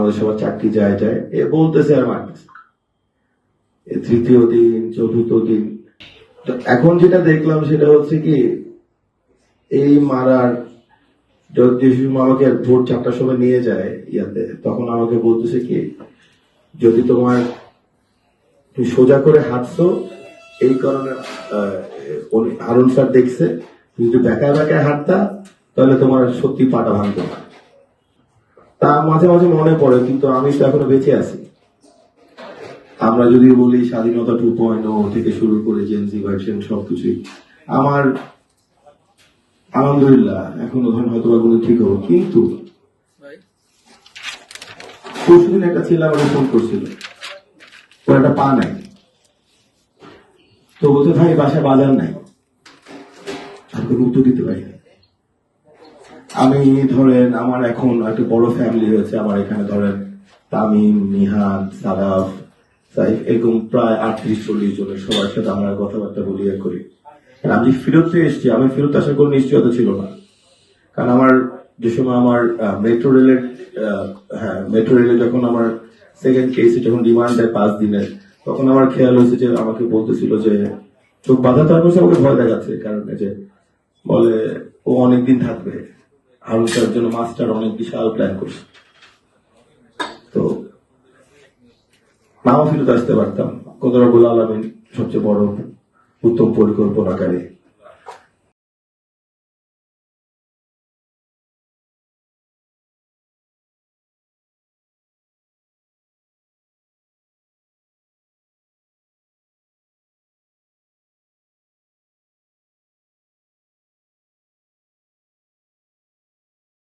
আমাদের সবার চাকরি যায় যায় এ বলতেছে আর মারতেছে। তৃতীয় দিন, চতুর্থ দিন, তো এখন যেটা দেখলাম সেটা হচ্ছে কি, এই মারার যে সময় আমাকে ভোর 4টার সময় নিয়ে যায় ইয়াতে, তখন আমাকে বলতেছে কি, যদি তোমার তুমি সোজা করে হাঁটছো এই কারণে আরুন স্যার দেখছে, তুমি যদি বেকায় বেকায় হাঁটতা তাহলে তোমার সত্যি পাটা ভাঙতো না। তা মাঝে মাঝে মনে পড়ে, কিন্তু আমি তো এখনো বেঁচে আছি। আমরা যদি বলি স্বাধীনতা 2.0 থেকে শুরু করে জেনজি ভার্সন সবকিছুই আমার আলহামদুলিল্লাহ এখনো ধরেন হয়তো বা কোনো ঠিক হবো, কিন্তু পরশুদিন একটা ছেলে আমাকে ফোন করছিল, ওর একটা পা নাই, তো বলতে ভাই বাসায় বাজার নাই, আমি কোনো উত্তর দিতে পারি না। আমি ধরেন আমার এখন একটা বড় ফ্যামিলি হয়েছে, আমার এখানে ধরেন তামিম, নিহান, সারাফ, সাইফ, এরকম প্রায় 38-40 জনের সবার সাথে আমরা কথাবার্তা বলি করি। আমি ফেরত এসেছি, আমি ফেরত আসার কোনো নিশ্চয়তা ছিল না, কারণ আমার যে সময় আমার মেট্রো রেলে যখন আমার সেকেন্ড কেসে যখন রিমান্ড দেয় 5 দিনের, তখন আমার খেয়াল হয়েছে যে আমাকে বলতেছিল যে চোখ বাধা তো আমাকে ভয় দেখাচ্ছে, কারণ যে বলে ও অনেকদিন থাকবে, আরো তার জন্য মাস্টার অনেক বিশাল প্ল্যান করছে। তো নাও ফেরত আসতে পারতাম, কত রব্বুল আলামিন সবচেয়ে বড় উত্তম পরিকল্পনাকারী।